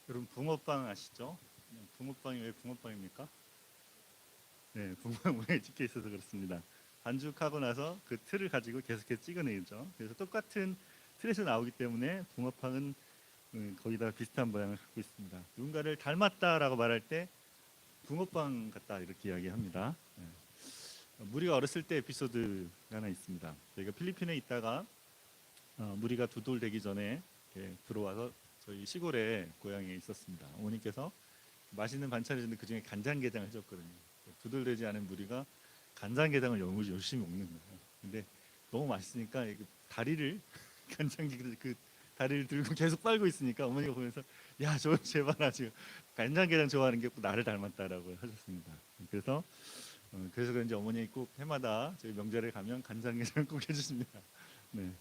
여러분 붕어빵 아시죠? 붕어빵이 왜 붕어빵입니까? 네, 붕어빵 모양이 찍혀 있어서 그렇습니다. 반죽하고 나서 그 틀을 가지고 계속해서 찍어내죠. 그래서 똑같은 틀에서 나오기 때문에 붕어빵은 거기다 비슷한 모양을 갖고 있습니다. 누군가를 닮았다라고 말할 때 붕어빵 같다 이렇게 이야기합니다. 네. 무리가 어렸을 때 에피소드가 하나 있습니다. 저희가 필리핀에 있다가 무리가 두 돌 되기 전에 이렇게 들어와서 저희 시골에 고향에 있었습니다. 어머니께서 맛있는 반찬을 주는데 그중에 간장게장을 해줬거든요. 두 돌 되지 않은 무리가 간장게장을 너무 열심히 먹는 거예요. 근데 너무 맛있으니까 다리를 간장게 그 다리를 들고 계속 빨고 있으니까 어머니가 보면서 야, 저 제발 아주 간장게장 좋아하는 게 꼭 나를 닮았다라고 하셨습니다. 그래서 그런지 어머니 꼭 해마다 저희 명절에 가면 간장게장 꼭 해주십니다. 네.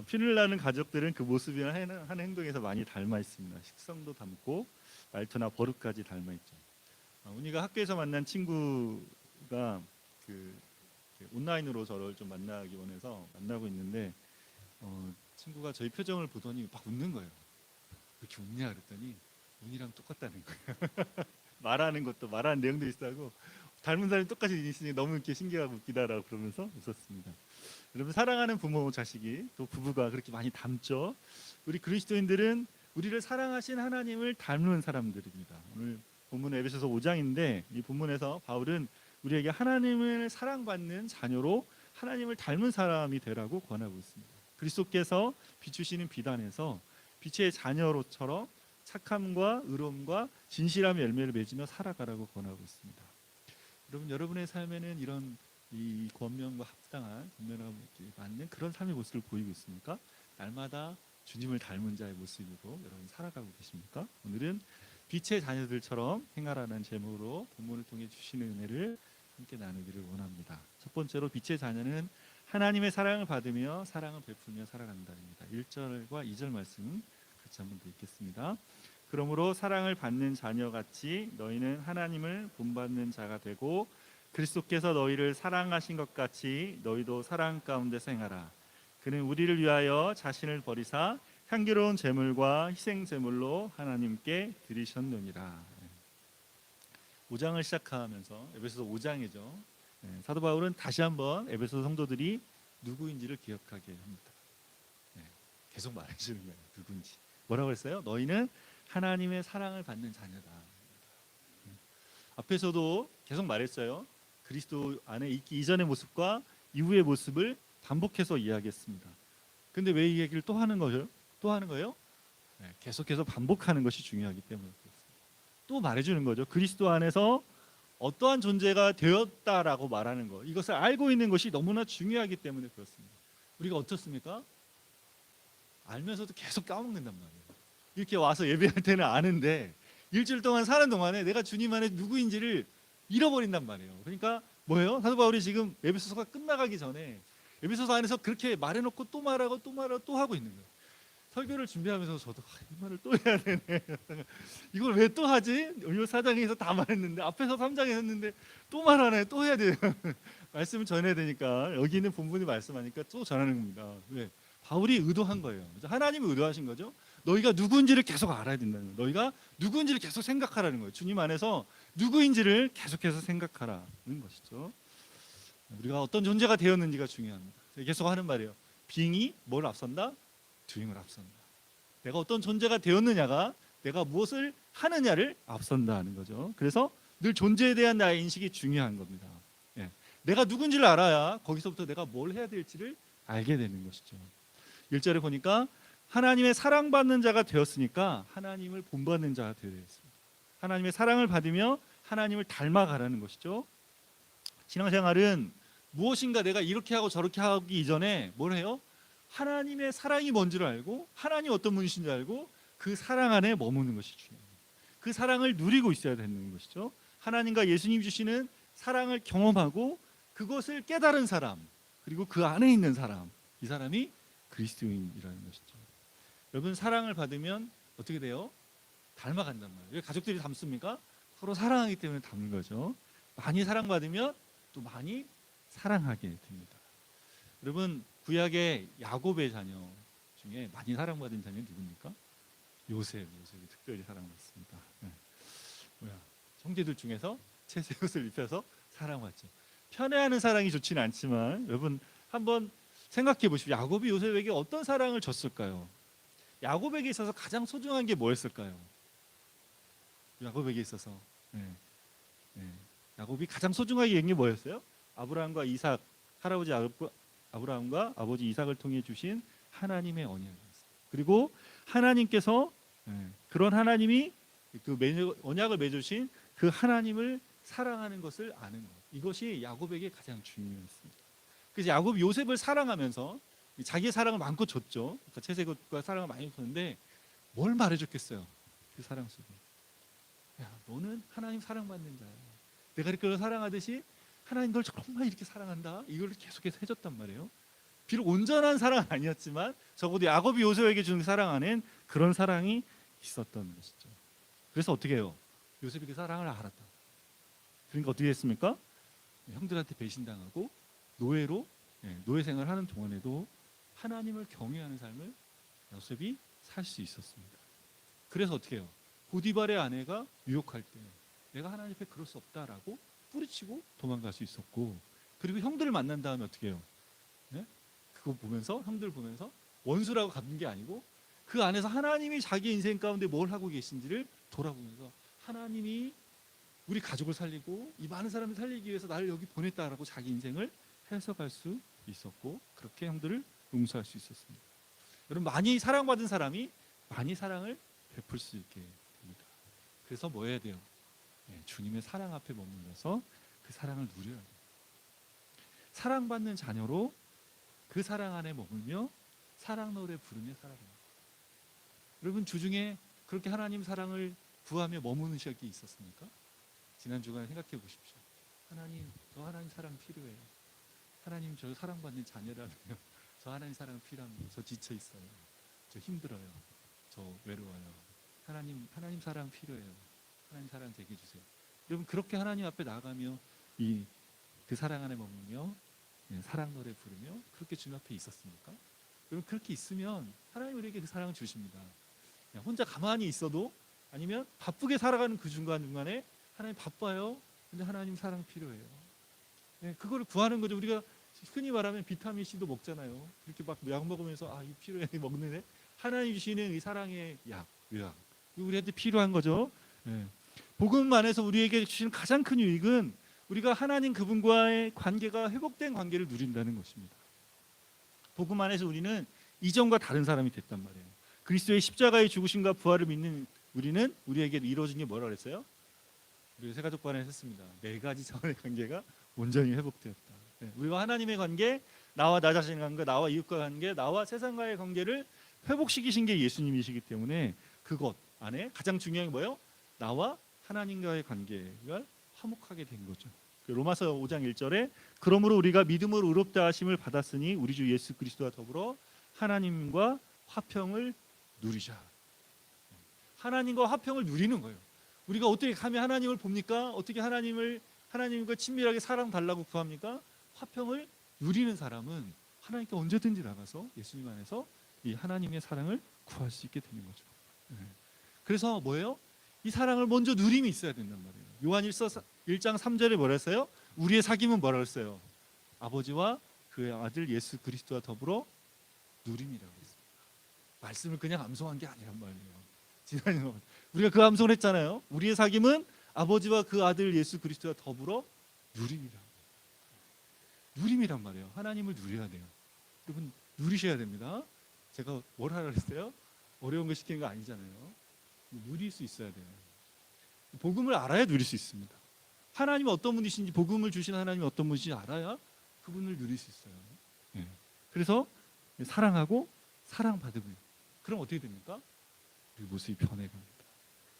피를 나는 가족들은 그 모습이나 하는 행동에서 많이 닮아 있습니다. 식성도 닮고 말투나 버릇까지 닮아 있죠. 우리가 학교에서 만난 친구가 그 온라인으로 저를 좀 만나기 원해서 만나고 있는데 친구가 저희 표정을 보더니 막 웃는 거예요. 왜 이렇게 웃냐 그랬더니 운이랑 똑같다는 거예요. 말하는 것도 말하는 내용도 비슷하고 닮은 사람이 똑같이 있으니 너무 이렇게 신기하고 웃기다라고 그러면서 웃었습니다. 여러분 사랑하는 부모 자식이 또 부부가 그렇게 많이 닮죠. 우리 그리스도인들은 우리를 사랑하신 하나님을 닮는 사람들입니다. 오늘 본문은 에베소서 5장인데 이 본문에서 바울은 우리에게 하나님을 사랑받는 자녀로 하나님을 닮은 사람이 되라고 권하고 있습니다. 그리스도께서 비추시는 빛 안에서 빛의 자녀로처럼 착함과 의로움과 진실함의 열매를 맺으며 살아가라고 권하고 있습니다. 여러분 여러분의 삶에는 이런 이 권면과 합당한 권면과 맞는 그런 삶의 모습을 보이고 있습니까? 날마다 주님을 닮은 자의 모습으로 여러분 살아가고 계십니까? 오늘은 빛의 자녀들처럼 행하라는 제목으로 본문을 통해 주시는 은혜를 함께 나누기를 원합니다. 첫 번째로 빛의 자녀는 하나님의 사랑을 받으며 사랑을 베풀며 살아간다입니다. 1절과 2절 말씀 같이 한번 더 읽겠습니다. 그러므로 사랑을 받는 자녀같이 너희는 하나님을 본받는 자가 되고 그리스도께서 너희를 사랑하신 것 같이 너희도 사랑 가운데서 행하라. 그는 우리를 위하여 자신을 버리사 향기로운 제물과 희생 제물로 하나님께 드리셨느니라. 5장을 시작하면서 에베소서 5장이죠. 사도 바울은 다시 한번 에베소 성도들이 누구인지를 기억하게 합니다. 계속 말해주는 거예요. 누군지. 뭐라고 했어요? 너희는 하나님의 사랑을 받는 자녀다. 앞에서도 계속 말했어요. 그리스도 안에 있기 이전의 모습과 이후의 모습을 반복해서 이야기했습니다. 근데 왜 이 얘기를 또 하는 거예요? 또 하는 거예요? 계속해서 반복하는 것이 중요하기 때문에 그렇습니다. 또 말해주는 거죠. 그리스도 안에서 어떠한 존재가 되었다라고 말하는 거. 이것을 알고 있는 것이 너무나 중요하기 때문에 그렇습니다. 우리가 어떻습니까? 알면서도 계속 까먹는단 말이에요. 이렇게 와서 예배할 때는 아는데 일주일 동안 사는 동안에 내가 주님 안에 누구인지를 잃어버린단 말이에요. 그러니까 뭐예요? 사도 바울이 지금 에베소서가 끝나가기 전에 에베소서 안에서 그렇게 말해놓고 또 말하고 또 말하고 또 하고 있는 거예요. 설교를 준비하면서 저도 이 말을 또 해야 되네. 이걸 왜 또 하지? 오늘 4장에서 다 말했는데 앞에서 3장에 했는데 또 말하네. 또 해야 돼요. 말씀을 전해야 되니까 여기 있는 본문이 말씀하니까 또 전하는 겁니다. 왜? 바울이 의도한 거예요. 하나님이 의도하신 거죠. 너희가 누구인지를 계속 알아야 된다는 거예요. 너희가 누구인지를 계속 생각하라는 거예요. 주님 안에서 누구인지를 계속해서 생각하라는 것이죠. 우리가 어떤 존재가 되었는지가 중요합니다. 계속 하는 말이에요. 빙이 뭘 앞선다? 주임을 앞선다. 내가 어떤 존재가 되었느냐가 내가 무엇을 하느냐를 앞선다 하는 거죠. 그래서 늘 존재에 대한 나의 인식이 중요한 겁니다. 내가 누군지를 알아야 거기서부터 내가 뭘 해야 될지를 알게 되는 것이죠. 1절에 보니까 하나님의 사랑받는 자가 되었으니까 하나님을 본받는 자가 되어야 되겠습니다. 하나님의 사랑을 받으며 하나님을 닮아가라는 것이죠. 신앙생활은 무엇인가 내가 이렇게 하고 저렇게 하기 이전에 뭘 해요? 하나님의 사랑이 뭔지를 알고 하나님 어떤 분이신지 알고 그 사랑 안에 머무는 것이 중요합니다. 그 사랑을 누리고 있어야 되는 것이죠. 하나님과 예수님 주시는 사랑을 경험하고 그것을 깨달은 사람, 그리고 그 안에 있는 사람, 이 사람이 그리스도인이라는 것이죠. 여러분 사랑을 받으면 어떻게 돼요? 닮아간단 말이에요. 왜 가족들이 닮습니까? 서로 사랑하기 때문에 닮는 거죠. 많이 사랑받으면 또 많이 사랑하게 됩니다. 여러분 구약의 야곱의 자녀 중에 많이 사랑받은 자녀는 누굽니까? 요셉이 특별히 사랑받습니다. 형제들 중에서 채색 옷을 입혀서 사랑받죠. 편애하는 사랑이 좋지는 않지만 여러분 한번 생각해 보십시오. 야곱이 요셉에게 어떤 사랑을 줬을까요? 야곱에게 있어서 가장 소중한 게 뭐였을까요? 야곱에게 있어서 야곱이 가장 소중하게 여긴 게 뭐였어요? 아브라함과 이삭, 할아버지 아브라함과 아버지 이삭을 통해 주신 하나님의 언약이었어요. 그리고 하나님께서 그런 하나님이 그 언약을 맺으신 그 하나님을 사랑하는 것을 아는 것, 이것이 야곱에게 가장 중요했습니다. 그래서 야곱이 요셉을 사랑하면서 자기의 사랑을 마음껏 줬죠. 그러니까 채색옷과 사랑을 많이 줬는데 뭘 말해줬겠어요? 그 사랑 속에, 야, 너는 하나님 사랑받는 자야. 내가 이렇게 널 사랑하듯이 하나님 널 정말 이렇게 사랑한다. 이걸 계속해서 해줬단 말이에요. 비록 온전한 사랑은 아니었지만 적어도 야곱이 요셉에게 준 사랑 안엔 그런 사랑이 있었던 것이죠. 그래서 어떻게 해요? 요셉이 그 사랑을 알았다. 그러니까 어떻게 했습니까? 형들한테 배신당하고 노예로 노예 생활하는 동안에도 하나님을 경외하는 삶을 요셉이 살 수 있었습니다. 그래서 어떻게 해요? 보디발의 아내가 유혹할 때 내가 하나님 앞에 그럴 수 없다라고 뿌리치고 도망갈 수 있었고, 그리고 형들을 만난 다음에 어떻게 해요? 그거 보면서, 형들 보면서 원수라고 갚는 게 아니고 그 안에서 하나님이 자기 인생 가운데 뭘 하고 계신지를 돌아보면서 하나님이 우리 가족을 살리고 이 많은 사람을 살리기 위해서 나를 여기 보냈다라고 자기 인생을 해석할 수 있었고, 그렇게 형들을 용서할 수 있었습니다. 여러분, 많이 사랑받은 사람이 많이 사랑을 베풀 수 있게 됩니다. 그래서 뭐 해야 돼요? 주님의 사랑 앞에 머물러서 그 사랑을 누려야 돼요. 사랑받는 자녀로 그 사랑 안에 머물며 사랑 노래 부르며 살아갑니다. 여러분, 주중에 그렇게 하나님 사랑을 구하며 머무는 시간이 있었습니까? 지난 주간에 생각해 보십시오. 하나님, 저 하나님 사랑 필요해요. 하나님, 저 사랑받는 자녀라면요. 저 하나님 사랑 필요합니다. 저 지쳐 있어요. 저 힘들어요. 저 외로워요. 하나님 사랑 필요해요. 하나님 사랑 제게 주세요. 여러분, 그렇게 하나님 앞에 나가며 그 사랑 안에 머물며 사랑 노래 부르며 그렇게 주님 앞에 있었습니까? 여러분, 그렇게 있으면 하나님 우리에게 그 사랑을 주십니다. 그냥 혼자 가만히 있어도, 아니면 바쁘게 살아가는 그 중간중간에 하나님 바빠요. 근데 하나님 사랑 필요해요. 그거를 구하는 거죠. 우리가 흔히 말하면 비타민 C도 먹잖아요. 그렇게 막 약 먹으면서 아, 이 필요해 먹는데 하나님 주시는 이 사랑의 약, 의학, 우리한테 필요한 거죠. 복음 안에서 우리에게 주시는 가장 큰 유익은 우리가 하나님 그분과의 관계가 회복된 관계를 누린다는 것입니다. 복음 안에서 우리는 이전과 다른 사람이 됐단 말이에요. 그리스도의 십자가의 죽으심과 부활을 믿는 우리는, 우리에게 이루어진 게 뭐라 그랬어요? 우리 새가족관에서 했습니다. 4가지 차원의 관계가 온전히 회복되었다. 우리와 하나님의 관계, 나와 나 자신의 관계, 나와 이웃과 관계, 나와 세상과의 관계를 회복시키신 게 예수님이시기 때문에 그것 안에 가장 중요한 게 뭐예요? 나와 하나님과의 관계가 화목하게 된 거죠. 로마서 5장 1절에 그러므로 우리가 믿음으로 의롭다 하심을 받았으니 우리 주 예수 그리스도와 더불어 하나님과 화평을 누리자. 하나님과 화평을 누리는 거예요. 우리가 어떻게 하면 하나님을 봅니까? 어떻게 하나님과 친밀하게 사랑 달라고 구합니까? 화평을 누리는 사람은 하나님께 언제든지 나가서 예수님 안에서 이 하나님의 사랑을 구할 수 있게 되는 거죠. 그래서 뭐예요? 이 사랑을 먼저 누림이 있어야 된단 말이에요. 요한일서 1장 3절에 뭐라 했어요? 우리의 사귐은 뭐라 했어요? 아버지와 그의 아들 예수 그리스도와 더불어 누림이라고 했습니다. 말씀을 그냥 암송한 게 아니란 말이에요. 지난해 우리가 그 암송을 했잖아요. 우리의 사귐은 아버지와 그 아들 예수 그리스도와 더불어 누림이란 말이에요. 하나님을 누려야 돼요. 여러분, 누리셔야 됩니다. 제가 뭘 하라 그랬어요? 어려운 거 시키는 거 아니잖아요. 누릴 수 있어야 돼요. 복음을 알아야 누릴 수 있습니다. 하나님이 어떤 분이신지, 복음을 주신 하나님이 어떤 분이신지 알아야 그분을 누릴 수 있어요. 그래서 사랑하고 사랑받으고, 그럼 어떻게 됩니까? 우리 모습이 변해갑니다.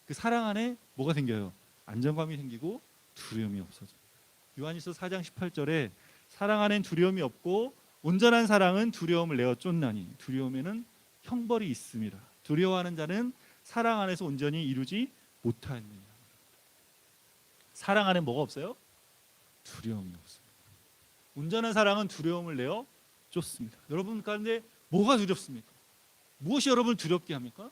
그 사랑 안에 뭐가 생겨요? 안정감이 생기고 두려움이 없어져요. 요한일서 4장 18절에 사랑 안엔 두려움이 없고 온전한 사랑은 두려움을 내어 쫓나니 두려움에는 형벌이 있음이라. 두려워하는 자는 사랑 안에서 온전히 이루지 못하느니라. 사랑 안에 뭐가 없어요? 두려움이 없습니다. 온전한 사랑은 두려움을 내어 쫓습니다. 여러분 가운데 뭐가 두렵습니까? 무엇이 여러분을 두렵게 합니까?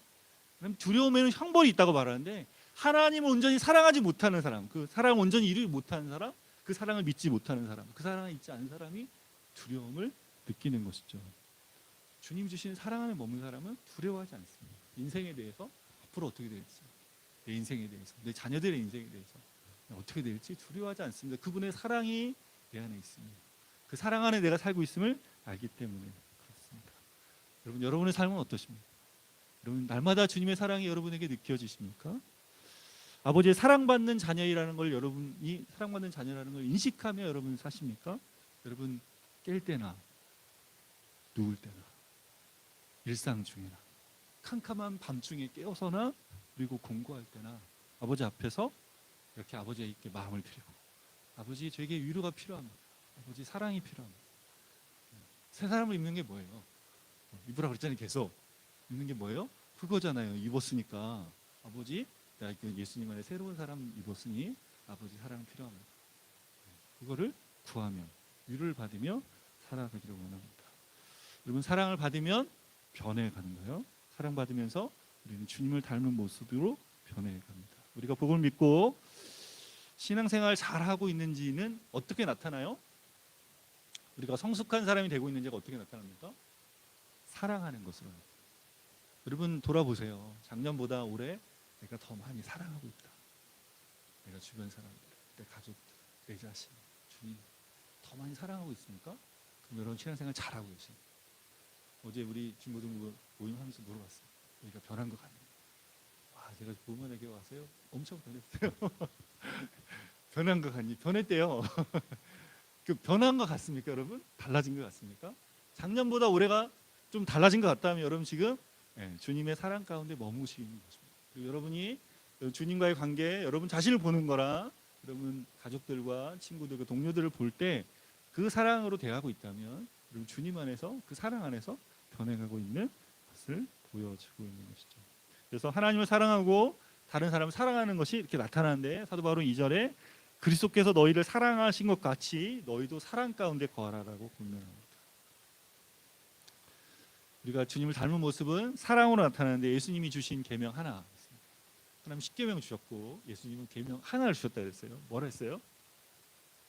두려움에는 형벌이 있다고 말하는데 하나님을 온전히 사랑하지 못하는 사람, 그 사랑을 온전히 이루지 못하는 사람, 그 사랑을 믿지 못하는 사람, 그 사랑을 잊지 않은 사람이 두려움을 느끼는 것이죠. 주님 주신 사랑 안에 머문 사람은 두려워하지 않습니다. 인생에 대해서 앞으로 어떻게 될지, 내 인생에 대해서, 내 자녀들의 인생에 대해서 어떻게 될지 두려워하지 않습니다. 그분의 사랑이 내 안에 있습니다. 그 사랑 안에 내가 살고 있음을 알기 때문에 그렇습니다. 여러분, 여러분의 삶은 어떠십니까? 여러분, 날마다 주님의 사랑이 여러분에게 느껴지십니까? 아버지의 사랑받는 자녀이라는 걸, 여러분이 사랑받는 자녀라는 걸 인식하며 여러분 사십니까? 여러분, 깰 때나 누울 때나 일상 중이나 캄캄한 밤중에 깨어서나 그리고 공부할 때나 아버지 앞에서 이렇게 아버지에게 마음을 드리고, 아버지, 저에게 위로가 필요합니다. 아버지, 사랑이 필요합니다. 새 사람을 입는 게 뭐예요? 입으라 그랬잖아요. 계속 입는 게 뭐예요? 그거잖아요. 입었으니까 아버지, 내가 예수님 안에 새로운 사람 입었으니 아버지 사랑 필요합니다. 그거를 구하며 위로를 받으며 살아가기를 원합니다. 여러분, 사랑을 받으면 변해가는 거예요. 사랑받으면서 우리는 주님을 닮은 모습으로 변해갑니다. 우리가 복음을 믿고 신앙생활 잘하고 있는지는 어떻게 나타나요? 우리가 성숙한 사람이 되고 있는지가 어떻게 나타납니까? 사랑하는 것으로. 여러분, 돌아보세요. 작년보다 올해 내가 더 많이 사랑하고 있다. 내가 주변 사람들, 내 가족들, 내 자신, 주님 더 많이 사랑하고 있습니까? 그럼 여러분 신앙생활 잘하고 계십니다. 어제 우리 중고등 모임하면서 물어봤어요. 우리가 변한 것 같나요? 와, 제가 부모님에게 와서요, 엄청 변했어요. 변한 것 같니? 변했대요. 그 변한 것 같습니까, 여러분? 달라진 것 같습니까? 작년보다 올해가 좀 달라진 것 같다면 여러분 지금 주님의 사랑 가운데 머무시는 것입니다. 그리고 여러분이 주님과의 관계, 여러분 자신을 보는 거라, 여러분 가족들과 친구들과 동료들을 볼 때 그 사랑으로 대하고 있다면 여러분 주님 안에서, 그 사랑 안에서 변해가고 있는 것을 보여주고 있는 것이죠. 그래서 하나님을 사랑하고 다른 사람을 사랑하는 것이 이렇게 나타나는데, 사도 바울은 2절에 그리스도께서 너희를 사랑하신 것 같이 너희도 사랑 가운데 거하라라고 권면합니다. 우리가 주님을 닮은 모습은 사랑으로 나타나는데, 예수님이 주신 계명 하나 있습니다. 하나님 10계명 주셨고 예수님은 계명 하나를 주셨다 그랬어요. 뭐라 했어요?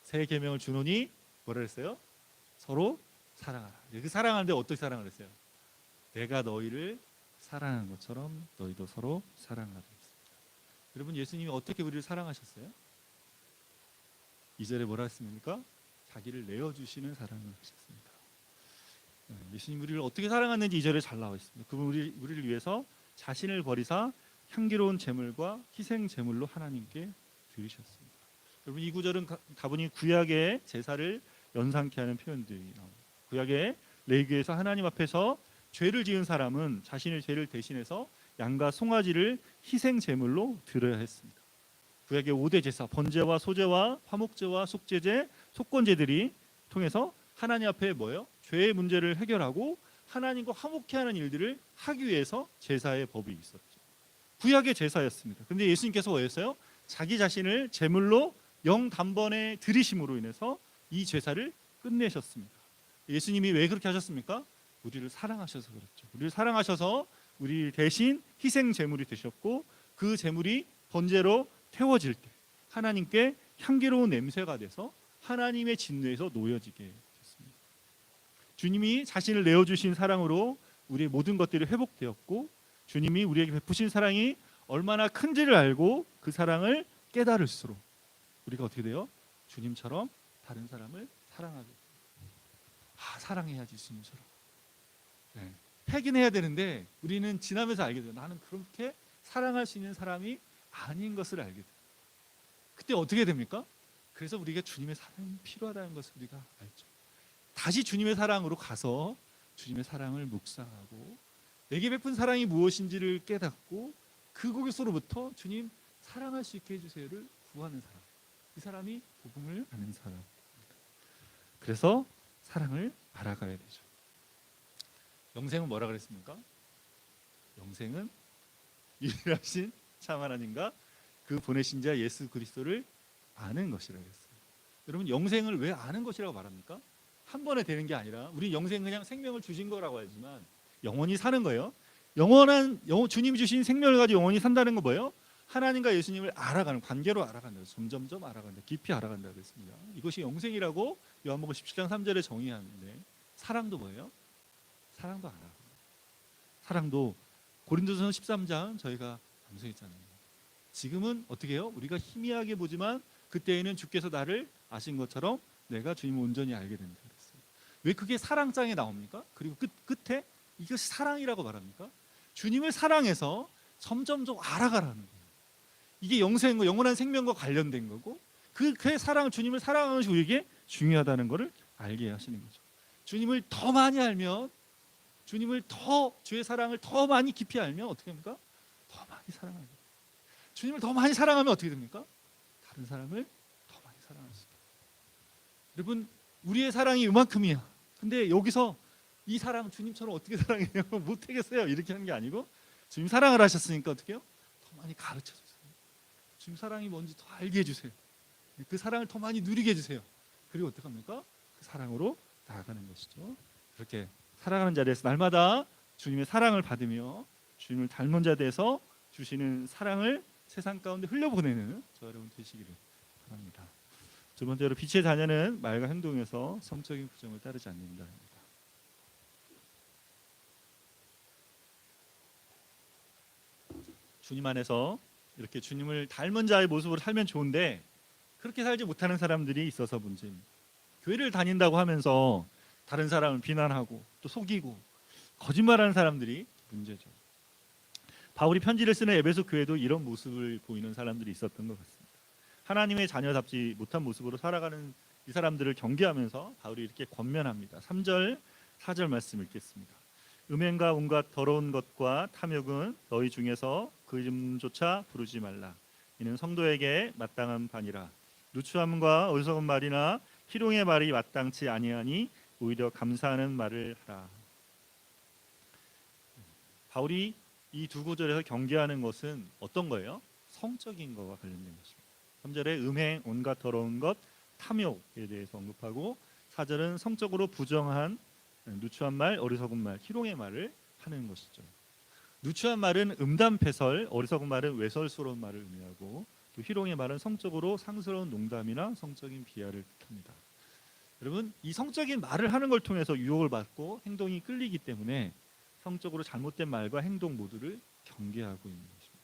새 계명을 주노니 뭐라 했어요? 서로 사랑하라. 그 사랑하는데 어떻게 사랑을 했어요? 내가 너희를 사랑한 것처럼 너희도 서로 사랑하라 했습니다. 여러분, 예수님이 어떻게 우리를 사랑하셨어요? 2절에 뭐라 했습니까? 자기를 내어주시는 사랑을 하셨습니다. 예수님 우리를 어떻게 사랑했는지 2절에 잘 나와 있습니다. 그분 우리를 위해서 자신을 버리사 향기로운 제물과 희생 제물로 하나님께 드리셨습니다. 여러분, 이 구절은 다분히 구약의 제사를 연상케 하는 표현들이 나옵니다. 구약의 레위기에서 하나님 앞에서 죄를 지은 사람은 자신의 죄를 대신해서 양과 송아지를 희생 제물로 드려야 했습니다. 구약의 5대 제사, 번제와 소제와 화목제와 속죄제, 속건제들이 통해서 하나님 앞에 뭐예요? 죄의 문제를 해결하고 하나님과 화목케 하는 일들을 하기 위해서 제사의 법이 있었죠. 구약의 제사였습니다. 그런데 예수님께서 뭐였어요? 자기 자신을 제물로 영단번에 드리심으로 인해서 이 제사를 끝내셨습니다. 예수님이 왜 그렇게 하셨습니까? 우리를 사랑하셔서 그렇죠. 우리를 사랑하셔서 우리 대신 희생 제물이 되셨고, 그 제물이 번제로 태워질 때 하나님께 향기로운 냄새가 돼서 하나님의 진노에서 놓여지게 됐습니다. 주님이 자신을 내어주신 사랑으로 우리의 모든 것들이 회복되었고, 주님이 우리에게 베푸신 사랑이 얼마나 큰지를 알고 그 사랑을 깨달을수록 우리가 어떻게 돼요? 주님처럼 다른 사람을 사랑하게 돼요. 사랑해야지 주님처럼. 하긴 해야 되는데 우리는 지나면서 알게 돼요. 나는 그렇게 사랑할 수 있는 사람이 아닌 것을 알게 돼요. 그때 어떻게 됩니까? 그래서 우리가 주님의 사랑이 필요하다는 것을 우리가 알죠. 다시 주님의 사랑으로 가서 주님의 사랑을 묵상하고 내게 베푼 사랑이 무엇인지를 깨닫고 그곳으로부터 주님 사랑할 수 있게 해주세요를 구하는 사람, 그 사람이 복음을 아는 사람입니다. 그래서 사랑을 알아가야 되죠. 영생은 뭐라 그랬습니까? 영생은 유일하신 참 하나님과 그 보내신 자 예수 그리스도를 아는 것이라고 했어요. 여러분, 영생을 왜 아는 것이라고 말합니까? 한 번에 되는 게 아니라, 우리 영생 그냥 생명을 주신 거라고 하지만 영원히 사는 거예요. 주님이 주신 생명을 가지고 영원히 산다는 건 뭐예요? 하나님과 예수님을 알아가는, 관계로 알아간다. 점점점 알아간다. 깊이 알아간다 그랬습니다. 이것이 영생이라고 요한복음 17장 3절에 정의하는데, 사랑도 뭐예요? 사랑도 알아. 사랑도 고린도전서 13장 저희가 방송했잖아요. 지금은 어떻게 해요? 우리가 희미하게 보지만 그때에는 주께서 나를 아신 것처럼 내가 주님을 온전히 알게 된다 그랬어요. 왜 그게 사랑장에 나옵니까? 그리고 끝에 이것이 사랑이라고 말합니까? 주님을 사랑해서 점점점 알아가라는 거예요. 이게 영생과 영원한 생명과 관련된 거고, 그 사랑, 주님을 사랑하는 것이 우리에게 중요하다는 것을 알게 하시는 거죠. 주님을 더 많이 알면, 주의 사랑을 더 많이 깊이 알면 어떻게 됩니까? 더 많이 사랑하게 됩니다. 주님을 더 많이 사랑하면 어떻게 됩니까? 다른 사람을 더 많이 사랑할 수 있다. 여러분, 우리의 사랑이 이만큼이야. 근데 여기서 이 사랑 주님처럼 어떻게 사랑해요? 못하겠어요. 이렇게 하는 게 아니고, 주님 사랑을 하셨으니까 어떻게 해요? 더 많이 가르쳐 주세요. 주님 사랑이 뭔지 더 알게 해주세요. 그 사랑을 더 많이 누리게 해주세요. 그리고 어떻게 합니까? 그 사랑으로 나아가는 것이죠. 그렇게 살아가는 자리에서 날마다 주님의 사랑을 받으며 주님을 닮은 자 돼서 주시는 사랑을 세상 가운데 흘려보내는 저 여러분 되시기를 바랍니다. 두 번째로, 빛의 자녀는 말과 행동에서 성적인 부정을 따르지 않는다. 주님 안에서 이렇게 주님을 닮은 자의 모습으로 살면 좋은데, 그렇게 살지 못하는 사람들이 있어서 문제입니다. 교회를 다닌다고 하면서 다른 사람을 비난하고 또 속이고 거짓말하는 사람들이 문제죠. 바울이 편지를 쓰는 에베소 교회도 이런 모습을 보이는 사람들이 있었던 것 같습니다. 하나님의 자녀답지 못한 모습으로 살아가는 이 사람들을 경계하면서 바울이 이렇게 권면합니다. 3절 4절 말씀 읽겠습니다. 음행과 온갖 더러운 것과 탐욕은 너희 중에서 그 이름조차 부르지 말라. 이는 성도에게 마땅한 반이라. 누추함과 어리석은 말이나 희롱의 말이 마땅치 아니하니 오히려 감사하는 말을 하라. 바울이 이 두 구절에서 경계하는 것은 어떤 거예요? 성적인 것과 관련된 것입니다. 3절에 음행, 온갖 더러운 것, 탐욕에 대해서 언급하고, 4절은 성적으로 부정한 누추한 말, 어리석은 말, 희롱의 말을 하는 것이죠. 누추한 말은 음담패설, 어리석은 말은 외설스러운 말을 의미하고, 또 희롱의 말은 성적으로 상스러운 농담이나 성적인 비하를 뜻합니다. 여러분, 이 성적인 말을 하는 걸 통해서 유혹을 받고 행동이 끌리기 때문에 성적으로 잘못된 말과 행동 모두를 경계하고 있는 것입니다.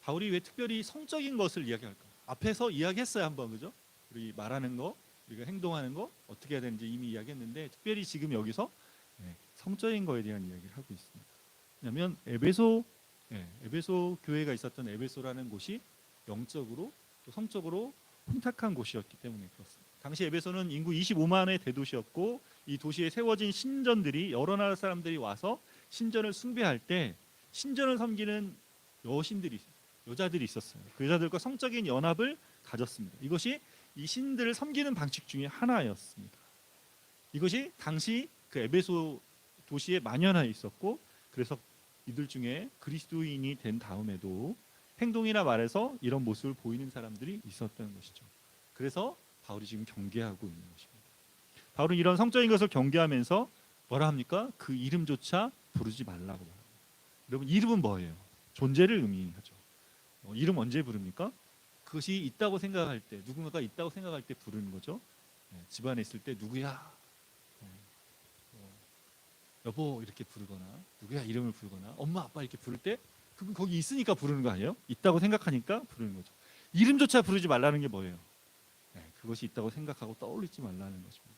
바울이 왜 특별히 성적인 것을 이야기할까? 앞에서 이야기했어요, 한번. 그죠? 우리 말하는 거, 우리가 행동하는 거 어떻게 해야 되는지 이미 이야기했는데, 특별히 지금 여기서 성적인 거에 대한 이야기를 하고 있습니다. 왜냐하면 에베소 교회가 있었던 에베소라는 곳이 영적으로 또 성적으로 혼탁한 곳이었기 때문에 그렇습니다. 당시 에베소는 인구 25만의 대도시였고, 이 도시에 세워진 신전들이 여러 나라 사람들이 와서 신전을 숭배할 때 신전을 섬기는 여자들이 있었어요. 그 여자들과 성적인 연합을 가졌습니다. 이것이 이 신들을 섬기는 방식 중에 하나였습니다. 이것이 당시 그 에베소 도시에 만연하여 있었고, 그래서 이들 중에 그리스도인이 된 다음에도 행동이나 말에서 이런 모습을 보이는 사람들이 있었던 것이죠. 그래서 바울이 지금 경계하고 있는 것입니다. 바울은 이런 성적인 것을 경계하면서 뭐라 합니까? 그 이름조차 부르지 말라고 말합니다. 여러분, 이름은 뭐예요? 존재를 의미하죠. 이름 언제 부릅니까? 그것이 있다고 생각할 때, 누군가가 있다고 생각할 때 부르는 거죠. 집안에 있을 때 누구야? 여보 이렇게 부르거나, 누구야 이름을 부르거나, 엄마 아빠 이렇게 부를 때 그건 거기 있으니까 부르는 거 아니에요? 있다고 생각하니까 부르는 거죠. 이름조차 부르지 말라는 게 뭐예요? 그것이 있다고 생각하고 떠올리지 말라는 것입니다.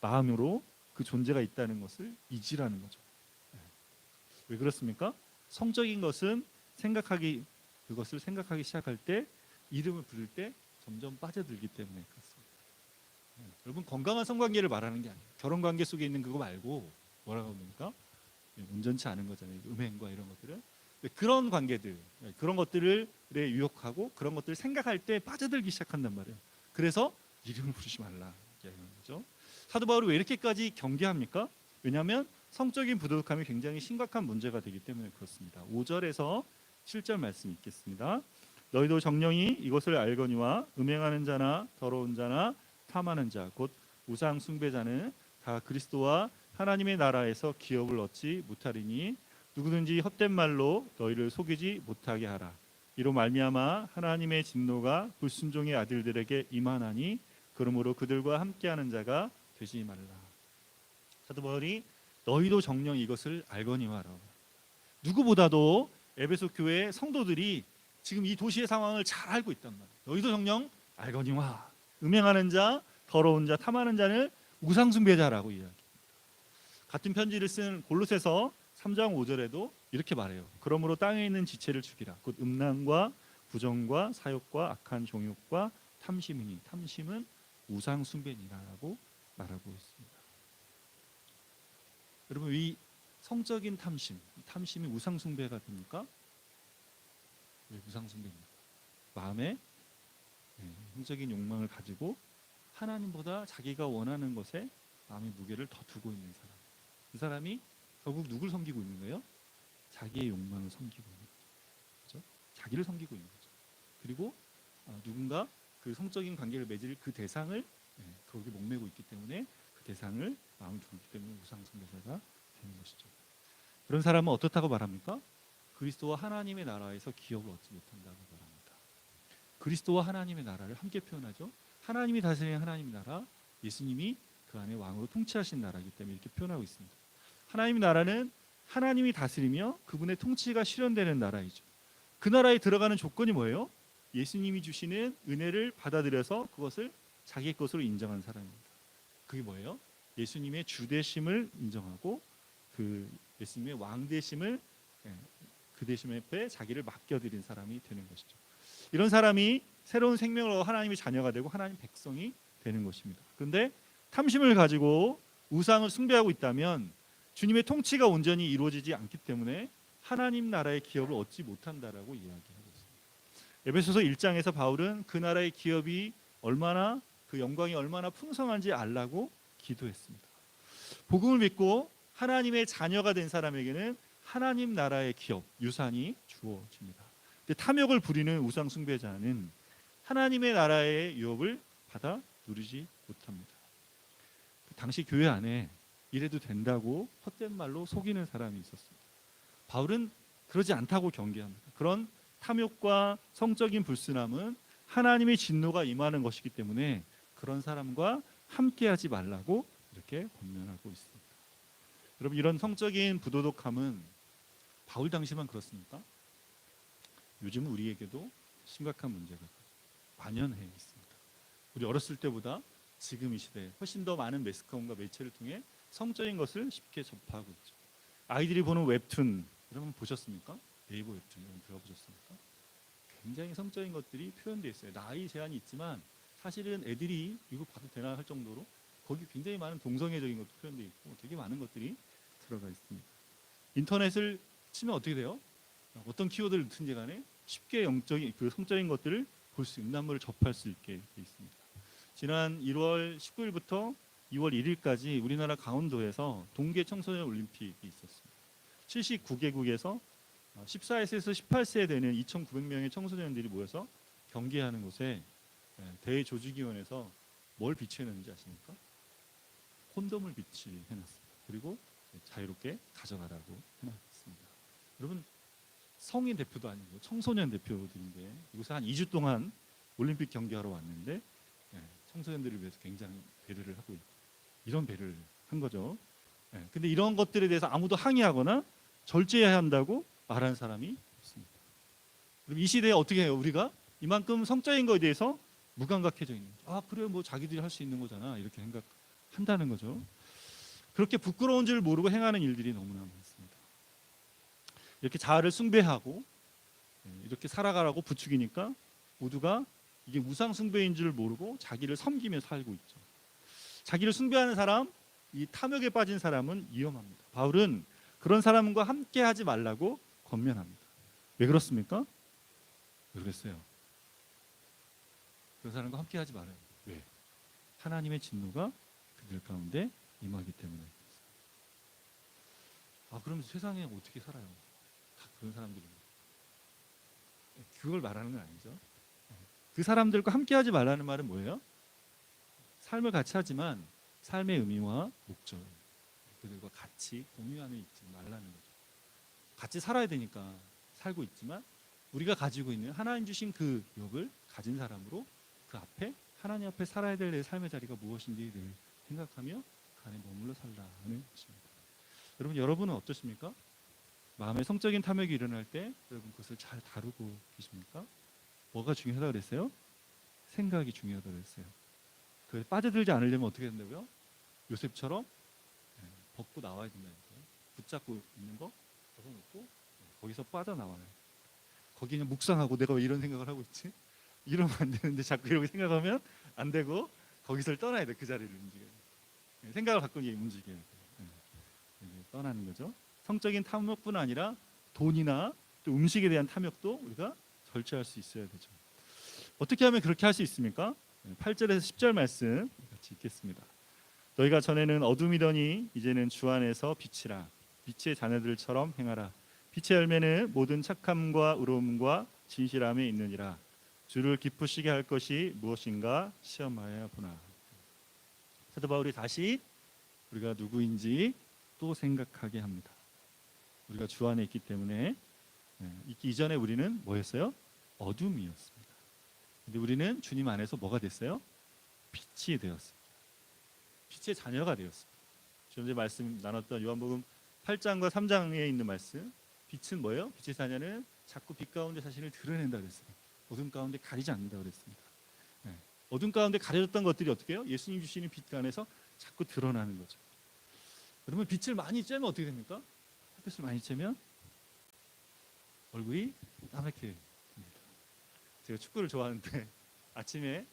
마음으로 그 존재가 있다는 것을 잊으라는 거죠. 왜 그렇습니까? 성적인 것은 그것을 생각하기 시작할 때, 이름을 부를 때 점점 빠져들기 때문에 그렇습니다. 여러분, 건강한 성관계를 말하는 게 아니에요. 결혼관계 속에 있는 그거 말고 뭐라고 합니까? 온전치 않은 거잖아요. 음행과 이런 것들은. 그런 관계들, 그런 것들을 유혹하고 그런 것들을 생각할 때 빠져들기 시작한단 말이에요. 그래서 이름을 부르지 말라 이야기하는 거죠. 사도 바울이 왜 이렇게까지 경계합니까? 왜냐하면 성적인 부도덕함이 굉장히 심각한 문제가 되기 때문에 그렇습니다. 5절에서 7절 말씀 읽겠습니다. 너희도 정령이 이것을 알거니와 음행하는 자나 더러운 자나 탐하는 자 곧 우상 숭배자는 다 그리스도와 하나님의 나라에서 기업을 얻지 못하리니 누구든지 헛된 말로 너희를 속이지 못하게 하라. 이로 말미암아 하나님의 진노가 불순종의 아들들에게 임하나니 그러므로 그들과 함께하는 자가 되지 말라. 사도 바울이 너희도 정녕 이것을 알거니와 라고. 누구보다도 에베소 교회 성도들이 지금 이 도시의 상황을 잘 알고 있단 말이에요. 너희도 정녕 알거니와. 음행하는 자, 더러운 자, 탐하는 자는 우상 숭배자라고 이야기. 같은 편지를 쓴 골로새서 3장 5절에도 이렇게 말해요. 그러므로 땅에 있는 지체를 죽이라. 곧 음란과 부정과 사욕과 악한 종욕과 탐심이니 탐심은 우상 숭배니라라고 말하고 있습니다. 여러분 이 성적인 탐심이 우상 숭배가 됩니까? 왜 우상 숭배입니까? 마음에 성적인 욕망을 가지고 하나님보다 자기가 원하는 것에 마음의 무게를 더 두고 있는 사람. 그 사람이 결국 누굴 섬기고 있는 거예요? 자기의 욕망을 섬기고 있는 거죠. 그렇죠? 자기를 섬기고 있는 거죠. 그리고 누군가 그 성적인 관계를 맺을 그 대상을 거기에 목매고 있기 때문에 그 대상을 마음을 두기 때문에 우상 숭배자가 되는 것이죠. 그런 사람은 어떻다고 말합니까? 그리스도와 하나님의 나라에서 기업을 얻지 못한다고 말합니다. 그리스도와 하나님의 나라를 함께 표현하죠. 하나님이 다스리는 하나님의 나라, 예수님이 그 안에 왕으로 통치하신 나라이기 때문에 이렇게 표현하고 있습니다. 하나님의 나라는 하나님이 다스리며 그분의 통치가 실현되는 나라이죠. 그 나라에 들어가는 조건이 뭐예요? 예수님이 주시는 은혜를 받아들여서 그것을 자기 것으로 인정한 사람입니다. 그게 뭐예요? 예수님의 주되심을 인정하고 그 예수님의 왕되심을 그 되심 앞에 자기를 맡겨드린 사람이 되는 것이죠. 이런 사람이 새로운 생명으로 하나님의 자녀가 되고 하나님 백성이 되는 것입니다. 그런데 탐심을 가지고 우상을 숭배하고 있다면 주님의 통치가 온전히 이루어지지 않기 때문에 하나님 나라의 기업을 얻지 못한다라고 이야기하고 있습니다. 에베소서 1장에서 바울은 그 나라의 기업이 얼마나 그 영광이 얼마나 풍성한지 알라고 기도했습니다. 복음을 믿고 하나님의 자녀가 된 사람에게는 하나님 나라의 기업, 유산이 주어집니다. 근데 탐욕을 부리는 우상 숭배자는 하나님의 나라의 유업을 받아 누리지 못합니다. 당시 교회 안에 이래도 된다고 헛된 말로 속이는 사람이 있었습니다. 바울은 그러지 않다고 경계합니다. 그런 탐욕과 성적인 불순함은 하나님의 진노가 임하는 것이기 때문에 그런 사람과 함께하지 말라고 이렇게 권면하고 있습니다. 여러분 이런 성적인 부도덕함은 바울 당시만 그렇습니까? 요즘 우리에게도 심각한 문제가 만연해 있습니다. 우리 어렸을 때보다 지금 이 시대에 훨씬 더 많은 매스컴과 매체를 통해 성적인 것을 쉽게 접하고 있죠. 아이들이 보는 웹툰 여러분 보셨습니까? 네이버 웹툰 여러분 들어보셨습니까? 굉장히 성적인 것들이 표현되어 있어요. 나이 제한이 있지만 사실은 애들이 이거 봐도 되나 할 정도로 거기 굉장히 많은 동성애적인 것도 표현되어 있고 되게 많은 것들이 들어가 있습니다. 인터넷을 치면 어떻게 돼요? 어떤 키워드를 넣든지 간에 쉽게 영적인 그 성적인 것들을 볼 수 있는 음란물을 접할 수 있게 되어 있습니다. 지난 1월 19일부터 2월 1일까지 우리나라 강원도에서 동계 청소년 올림픽이 있었습니다. 79개국에서 14세에서 18세 되는 2,900명의 청소년들이 모여서 경기하는 곳에 대조직위원회에서 뭘 비치해놨는지 아십니까? 콘돔을 비치해놨습니다. 그리고 자유롭게 가져가라고 해놨습니다. 여러분 성인 대표도 아니고 청소년 대표들인데 이곳에 한 2주 동안 올림픽 경기하러 왔는데 청소년들을 위해서 굉장히 배려를 하고 이런 배려를 한 거죠. 근데 이런 것들에 대해서 아무도 항의하거나 절제해야 한다고 말하는 사람이 없습니다. 그럼 이 시대에 어떻게 해요? 우리가 이만큼 성적인 거에 대해서 무감각해져 있는 거죠. 그래 뭐 자기들이 할 수 있는 거잖아 이렇게 생각한다는 거죠. 그렇게 부끄러운 줄 모르고 행하는 일들이 너무나 많습니다. 이렇게 자아를 숭배하고 이렇게 살아가라고 부추기니까 모두가 이게 우상 숭배인 줄 모르고 자기를 섬기며 살고 있죠. 자기를 숭배하는 사람, 이 탐욕에 빠진 사람은 위험합니다. 바울은 그런 사람과 함께하지 말라고 권면합니다. 왜 그렇습니까? 왜 그랬어요? 그런 사람과 함께하지 말아요. 왜? 하나님의 진노가 그들 가운데 임하기 때문에. 그럼 세상에 어떻게 살아요? 다 그런 사람들이. 그걸 말하는 건 아니죠. 그 사람들과 함께하지 말라는 말은 뭐예요? 삶을 같이 하지만 삶의 의미와 목적, 그들과 같이 공유하며 있지 말라는 거죠. 같이 살아야 되니까 살고 있지만 우리가 가지고 있는 하나님 주신 그 욥을 가진 사람으로 그 앞에 하나님 앞에 살아야 될 내 삶의 자리가 무엇인지 늘 생각하며 그 안에 머물러 살라는 것입니다. 여러분은 어떠십니까? 마음의 성적인 탐욕이 일어날 때 여러분 그것을 잘 다루고 계십니까? 뭐가 중요하다고 그랬어요? 생각이 중요하다고 그랬어요. 그 빠져들지 않으려면 어떻게 된다고요? 요셉처럼 벗고 나와야 된다는 거예요. 붙잡고 있는 거 벗어놓고 거기서 빠져나와요. 거기 그냥 묵상하고 내가 왜 이런 생각을 하고 있지? 이러면 안 되는데 자꾸 이렇게 생각하면 안 되고 거기서 떠나야 돼. 그 자리를 움직여야 돼. 생각을 갖고 움직여야 돼. 떠나는 거죠. 성적인 탐욕뿐 아니라 돈이나 또 음식에 대한 탐욕도 우리가 절제할 수 있어야 되죠. 어떻게 하면 그렇게 할 수 있습니까? 8절에서 10절 말씀 같이 읽겠습니다. 너희가 전에는 어둠이더니 이제는 주 안에서 빛이라. 빛의 자녀들처럼 행하라. 빛의 열매는 모든 착함과 의로움과 진실함에 있느니라. 주를 기쁘시게 할 것이 무엇인가 시험하여 보나. 사도 바울이 다시 우리가 누구인지 또 생각하게 합니다. 우리가 주 안에 있기 때문에 있기 이전에 우리는 뭐였어요? 어둠이었습니다. 근데 우리는 주님 안에서 뭐가 됐어요? 빛이 되었습니다. 빛의 자녀가 되었습니다. 지금 이제 말씀 나눴던 요한복음 8장과 3장에 있는 말씀, 빛은 뭐예요? 빛의 자녀는 자꾸 빛 가운데 자신을 드러낸다 그랬어요. 어둠 가운데 가리지 않는다 그랬습니다. 어둠 가운데 가려졌던 것들이 어떻게 해요? 예수님 주시는 빛 안에서 자꾸 드러나는 거죠. 그러면 빛을 많이 쬐면 어떻게 됩니까? 햇빛을 많이 쬐면 얼굴이 까맣게 됩니다. 제가 축구를 좋아하는데 아침에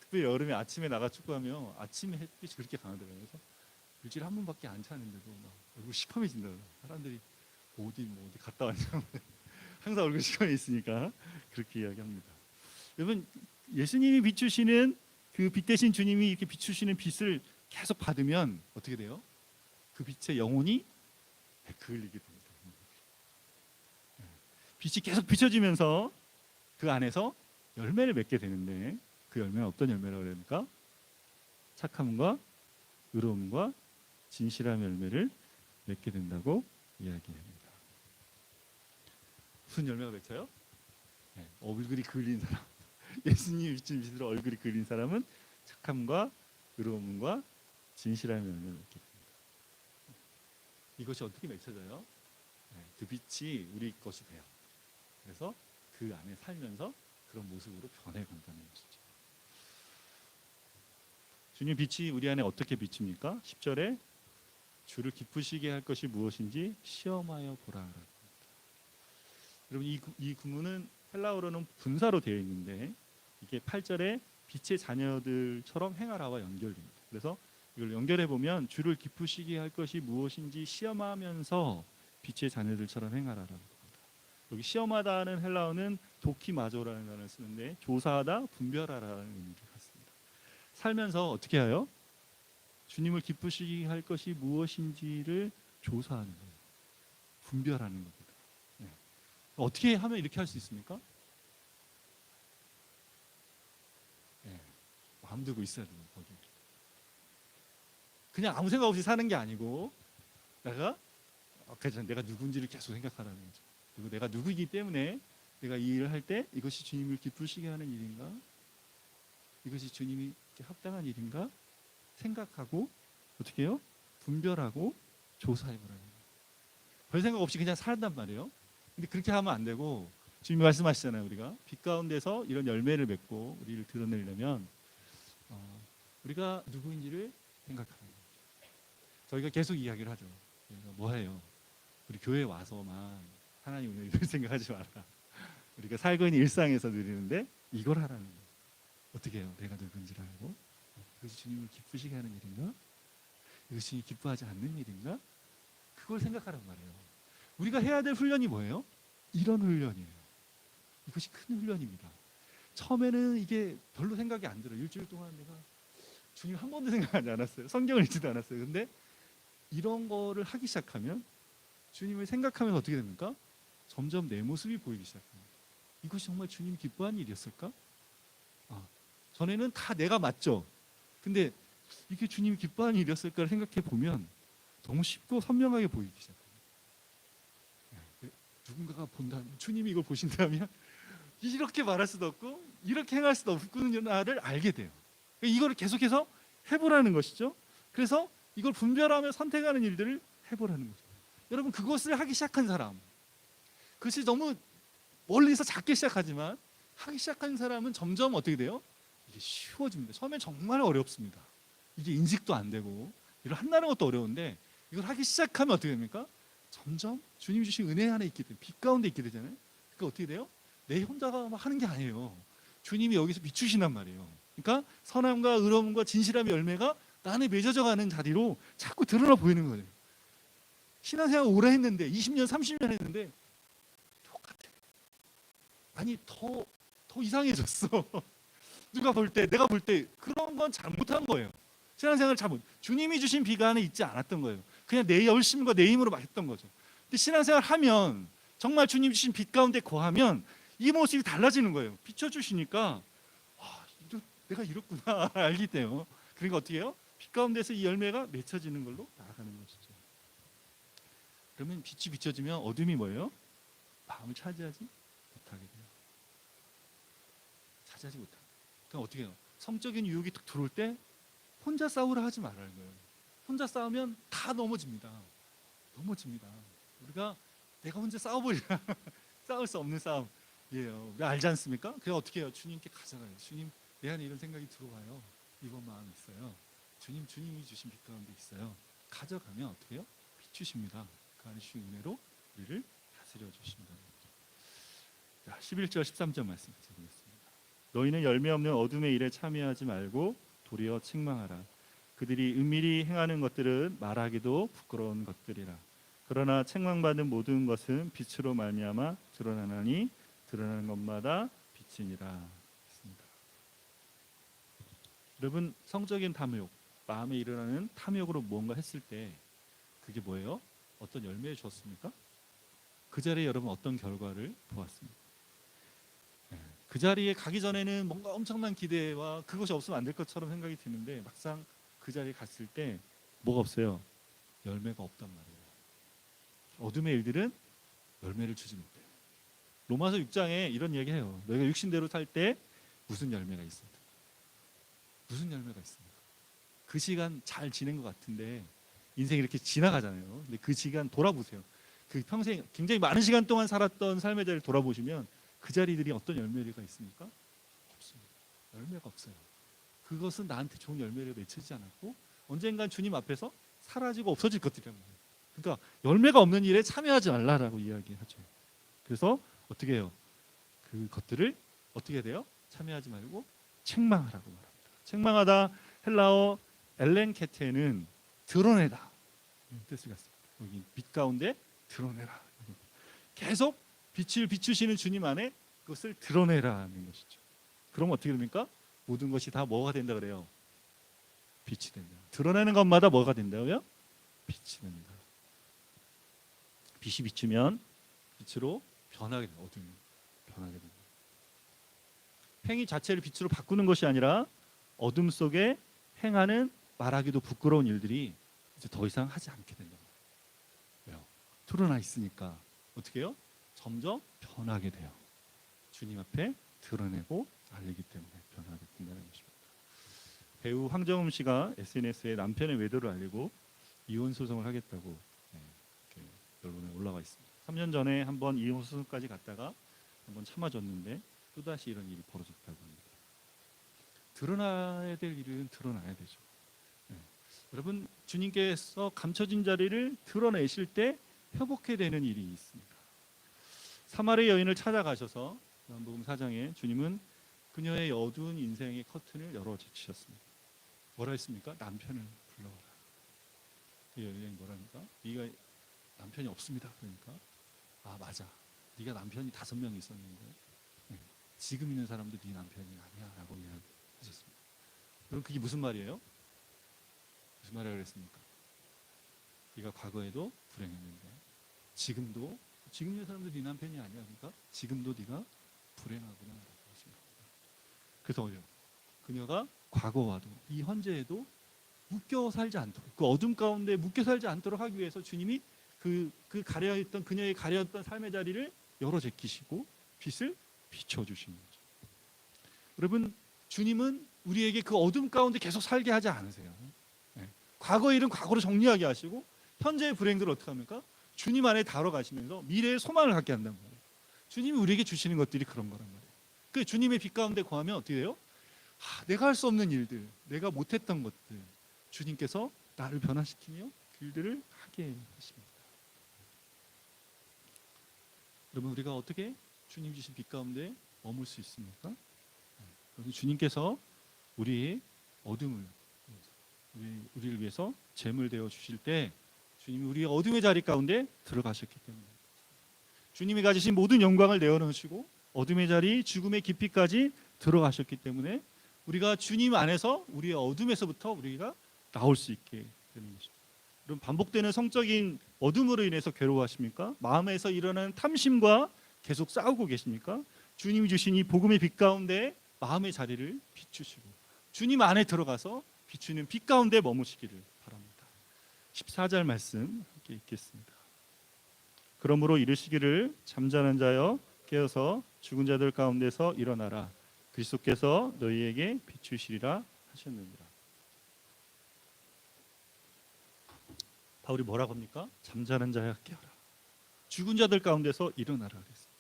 특별히 여름에 아침에 나가 축구하면 아침에 햇빛이 그렇게 강하더라고요. 그래서 일주일에 한 번밖에 안 차는데도 막 얼굴 시커매진다고. 사람들이 어디 갔다 왔냐고 항상 얼굴 시커매 있으니까 그렇게 이야기합니다. 여러분 예수님이 비추시는 그 빛 대신 주님이 이렇게 비추시는 빛을 계속 받으면 어떻게 돼요? 그 빛의 영혼이 그을리게 됩니다. 빛이 계속 비춰지면서 그 안에서 열매를 맺게 되는데 그 열매는 어떤 열매라고 그럽니까? 착함과 의로움과 진실함 열매를 맺게 된다고 이야기합니다. 무슨 열매가 맺혀요? 얼굴이 그을린 사람. 예수님이 비친 빛으로 얼굴이 그을린 사람은 착함과 의로움과 진실함 열매를 맺게 됩니다. 이것이 어떻게 맺혀져요? 그 빛이 우리 것이 돼요. 그래서 그 안에 살면서 그런 모습으로 변해간다는 것이죠. 주님 빛이 우리 안에 어떻게 비칩니까? 10절에 주를 기쁘시게 할 것이 무엇인지 시험하여 보라. 여러분 이 구문은 헬라어로는 분사로 되어 있는데 이게 8절에 빛의 자녀들처럼 행하라와 연결됩니다. 그래서 이걸 연결해 보면 주를 기쁘시게 할 것이 무엇인지 시험하면서 빛의 자녀들처럼 행하라라고 합니다. 여기 시험하다는 헬라어는 도키마조라는 단어를 쓰는데 조사하다, 분별하라는 의미를 갖습니다. 살면서 어떻게 해요? 주님을 기쁘시게 할 것이 무엇인지를 조사하는 거예요. 분별하는 겁니다. 어떻게 하면 이렇게 할 수 있습니까? 마음 두고 있어야 돼요. 거기. 그냥 아무 생각 없이 사는 게 아니고 내가 누군지를 계속 생각하라는 거죠. 그리고 내가 누구이기 때문에 내가 이 일을 할 때 이것이 주님을 기쁘시게 하는 일인가? 이것이 주님이 합당한 일인가? 생각하고 어떻게 해요? 분별하고 조사해보라는 거예요. 별 생각 없이 그냥 살단 말이에요. 근데 그렇게 하면 안 되고 주님이 말씀하시잖아요. 우리가 빛 가운데서 이런 열매를 맺고 우리를 드러내려면 우리가 누구인지를 생각하는 거예요. 저희가 계속 이야기를 하죠. 뭐해요? 우리 교회에 와서만 하나님 오늘 이런 생각하지 마라. 우리가 살고 있는 일상에서 누리는데 이걸 하라는 거예요. 어떻게 해요? 내가 누군지를 알고 이것이 주님을 기쁘시게 하는 일인가? 이것이 기뻐하지 않는 일인가? 그걸 생각하란 말이에요. 우리가 해야 될 훈련이 뭐예요? 이런 훈련이에요. 이것이 큰 훈련입니다. 처음에는 이게 별로 생각이 안 들어요. 일주일 동안 내가 주님 한 번도 생각하지 않았어요. 성경을 읽지도 않았어요. 근데 이런 거를 하기 시작하면 주님을 생각하면 어떻게 됩니까? 점점 내 모습이 보이기 시작합니다. 이것이 정말 주님이 기뻐하는 일이었을까? 전에는 다 내가 맞죠. 근데 이게 주님이 기뻐하는 일이었을까를 생각해 보면 너무 쉽고 선명하게 보이기 시작합니다. 누군가가 본다면, 주님이 이걸 보신다면 이렇게 말할 수도 없고 이렇게 행할 수도 없구나를 알게 돼요. 이거를 계속해서 해보라는 것이죠. 그래서 이걸 분별하며 선택하는 일들을 해보라는 거죠. 여러분, 그것을 하기 시작한 사람, 그것이 너무 멀리서 작게 시작하지만 하기 시작한 사람은 점점 어떻게 돼요? 이게 쉬워집니다. 처음엔 정말 어렵습니다. 이게 인식도 안 되고 이걸 한다는 것도 어려운데 이걸 하기 시작하면 어떻게 됩니까? 점점 주님이 주신 은혜 안에 있게 돼요. 빛 가운데 있게 되잖아요. 그러니까 어떻게 돼요? 내 혼자가 막 하는 게 아니에요. 주님이 여기서 비추신단 말이에요. 그러니까 선함과 의로움과 진실함의 열매가 나 안에 맺어져 가는 자리로 자꾸 드러나 보이는 거예요. 신앙생활 오래 했는데 20년 30년 했는데 똑같아. 아니 더 이상해졌어. 누가 볼 때, 내가 볼 때 그런 건 잘못한 거예요. 신앙생활 잘못. 주님이 주신 비가 안에 있지 않았던 거예요. 그냥 내 열심과 내 힘으로 했던 거죠. 근데 신앙생활 하면 정말 주님 주신 빛 가운데 거하면 이 모습이 달라지는 거예요. 비춰주시니까 내가 이렇구나 알게 돼요. 그러니까 어떻게 해요? 빛 가운데서 이 열매가 맺혀지는 걸로 나아가는 것이죠. 그러면 빛이 비춰지면 어둠이 뭐예요? 마음을 차지하지 못하게 돼요. 차지하지 못하게. 그럼 어떻게 해요? 성적인 유혹이 툭 들어올 때 혼자 싸우라 하지 말라는 거예요. 혼자 싸우면 다 넘어집니다. 우리가 내가 혼자 싸워버리라 싸울 수 없는 싸움이에요. 우리가 알지 않습니까? 그래서 어떻게 해요? 주님께 가져가요. 주님, 내 안에 이런 생각이 들어와요. 이번 마음이 있어요. 주님이 주신 빛 가운데 있어요. 가져가면 어떻게 해요? 비추십니다. 그 안에 주신 은혜로 우리를 다스려 주십니다. 11절 13절 말씀 드리겠습니다. 너희는 열매 없는 어둠의 일에 참여하지 말고 도리어 책망하라. 그들이 은밀히 행하는 것들은 말하기도 부끄러운 것들이라. 그러나 책망받는 모든 것은 빛으로 말미암아 드러나나니 드러나는 것마다 빛이니라. 여러분, 성적인 탐욕, 마음에 일어나는 탐욕으로 무언가 했을 때 그게 뭐예요? 어떤 열매를 줬습니까? 그 자리에 여러분 어떤 결과를 보았습니까? 그 자리에 가기 전에는 뭔가 엄청난 기대와 그것이 없으면 안 될 것처럼 생각이 드는데 막상 그 자리에 갔을 때 뭐가 없어요? 열매가 없단 말이에요. 어둠의 일들은 열매를 주지 못해요. 로마서 6장에 이런 얘기해요. 너희가 육신대로 살 때 무슨 열매가 있어? 무슨 열매가 있습니까? 그 시간 잘 지낸 것 같은데 인생이 이렇게 지나가잖아요. 근데 그 시간 돌아보세요. 그 평생 굉장히 많은 시간 동안 살았던 삶의 자리를 돌아보시면 그 자리들이 어떤 열매가 있습니까? 없습니다. 열매가 없어요. 그것은 나한테 좋은 열매를 맺히지 않았고 언젠간 주님 앞에서 사라지고 없어질 것들이란 말이에요. 그러니까 열매가 없는 일에 참여하지 말라라고 이야기하죠. 그래서 어떻게 해요? 그 것들을 어떻게 돼요? 참여하지 말고 책망하라고 말합니다. 책망하다 헬라어 엘렌케테는 드러내다 뜻을 갖습니다. 여기 빛 가운데 드러내라. 계속 빛을 비추시는 주님 안에 그것을 드러내라는 것이죠. 그럼 어떻게 됩니까? 모든 것이 다 뭐가 된다 그래요? 빛이 된다. 드러내는 것마다 뭐가 된다고요? 빛이 된다. 빛이 비추면 빛으로 변하게 된다. 어둠이 변하게 된다. 행위 자체를 빛으로 바꾸는 것이 아니라 어둠 속에 행하는 말하기도 부끄러운 일들이 이제 더 이상 하지 않게 된다. 왜요? 드러나 있으니까 어떻게 해요? 점점 변하게 돼요. 주님 앞에 드러내고 알리기 때문에 변하게 된다는 것입니다. 배우 황정음 씨가 SNS에 남편의 외도를 알리고 이혼 소송을 하겠다고 이렇게 언론에 올라와 있습니다. 3년 전에 한번 이혼 소송까지 갔다가 한번 참아줬는데 또다시 이런 일이 벌어졌다고 합니다. 드러나야 될 일은 드러나야 되죠. 여러분, 주님께서 감춰진 자리를 드러내실 때 회복해야 되는 일이 있습니다. 사마리 여인을 찾아가셔서 요한복음 4장에 주님은 그녀의 어두운 인생의 커튼을 열어주셨습니다. 뭐라 했습니까? 남편을 불러와라. 그 여인이 뭐랍니까? 네가 남편이 없습니다. 그러니까 맞아. 네가 남편이 5명 있었는데 지금 있는 사람도 네 남편이 아니야 라고 이야기하셨습니다. 그럼 그게 무슨 말이에요? 무슨 말이라고 그랬습니까? 네가 과거에도 불행했는데 지금 있는 사람도 네 남편이 아니야. 그러니까 지금도 네가 불행하구나 라고 하십니다. 그래서 그녀가 과거와도 이 현재에도 묶여 살지 않도록, 그 어둠 가운데 묶여 살지 않도록 하기 위해서 주님이 그 가려있던 그녀의 가려있던 삶의 자리를 열어 제끼시고 빛을 비춰 주시는 거죠. 여러분, 주님은 우리에게 그 어둠 가운데 계속 살게 하지 않으세요. 네. 과거의 일은 과거로 정리하게 하시고 현재의 불행들을 어떻게 합니까? 주님 안에 다뤄가시면서 미래의 소망을 갖게 한단 말이에요. 주님이 우리에게 주시는 것들이 그런 거란 말이에요. 그 주님의 빛 가운데 거하면 어떻게 돼요? 내가 할 수 없는 일들, 내가 못했던 것들, 주님께서 나를 변화시키며 그 일들을 하게 하십니다. 여러분, 우리가 어떻게 주님 주신 빛 가운데 머물 수 있습니까? 주님께서 우리의 어둠을 우리를 위해서 재물 되어 주실 때 주님이 우리의 어둠의 자리 가운데 들어가셨기 때문에 주님이 가지신 모든 영광을 내어놓으시고 어둠의 자리 죽음의 깊이까지 들어가셨기 때문에 우리가 주님 안에서 우리의 어둠에서부터 우리가 나올 수 있게 되는 것입니다. 그럼 반복되는 성적인 어둠으로 인해서 괴로워하십니까? 마음에서 일어나는 탐심과 계속 싸우고 계십니까? 주님이 주신 이 복음의 빛 가운데 마음의 자리를 비추시고 주님 안에 들어가서 비추는 빛 가운데 머무시기를 바랍니다. 14절 말씀 함께 읽겠습니다. 그러므로 이르시기를 잠자는 자여 깨어서 죽은 자들 가운데서 일어나라. 그리스도께서 너희에게 비추시리라 하셨느니라. 바울이 뭐라고 합니까? 잠자는 자여 깨어라. 죽은 자들 가운데서 일어나라 그랬어요.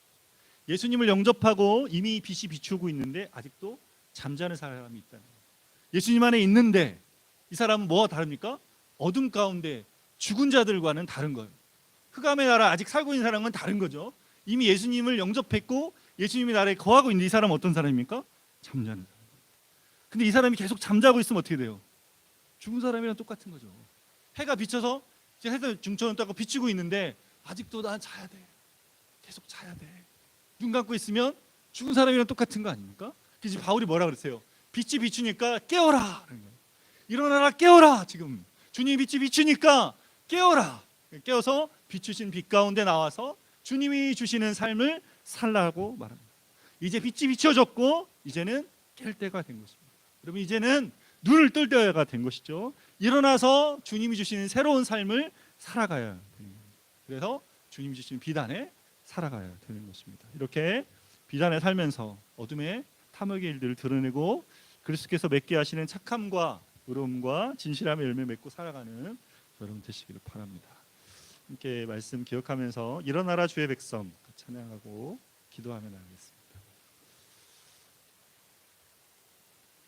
예수님을 영접하고 이미 빛이 비추고 있는데 아직도 잠자는 사람이 있다는 거예요. 예수님 안에 있는데 이 사람은 뭐와 다릅니까? 어둠 가운데 죽은 자들과는 다른 거예요. 흑암의 나라 아직 살고 있는 사람은 다른 거죠. 이미 예수님을 영접했고 예수님의 나라에 거하고 있는 이 사람은 어떤 사람입니까? 잠자는 사람. 근데 이 사람이 계속 잠자고 있으면 어떻게 돼요? 죽은 사람이랑 똑같은 거죠. 해가 비쳐서 이제 해가 중천을 따고 비치고 있는데 아직도 난 자야 돼. 계속 자야 돼. 눈 감고 있으면 죽은 사람이랑 똑같은 거 아닙니까? 그래서 바울이 뭐라 그랬어요? 빛이 비추니까 깨어라. 일어나라, 깨어라. 지금 주님이 빛이 비추니까 깨어라. 깨어서 비추신 빛 가운데 나와서 주님이 주시는 삶을 살라고 말합니다. 이제 빛이 비춰졌고 이제는 깰 때가 된 것입니다. 여러분, 이제는 눈을 뜰 때가 된 것이죠. 일어나서 주님이 주시는 새로운 삶을 살아가야 됩니다. 그래서 주님이 주시는 빛 안에 살아가야 되는 것입니다. 이렇게 빛 안에 살면서 어둠의 탐욕의 일들을 드러내고 그리스도께서 맺게 하시는 착함과 의로움과 진실함의 열매 맺고 살아가는 여러분 되시기를 바랍니다. 함께 말씀 기억하면서 일어나라 주의 백성 찬양하고 기도하며 나가겠습니다.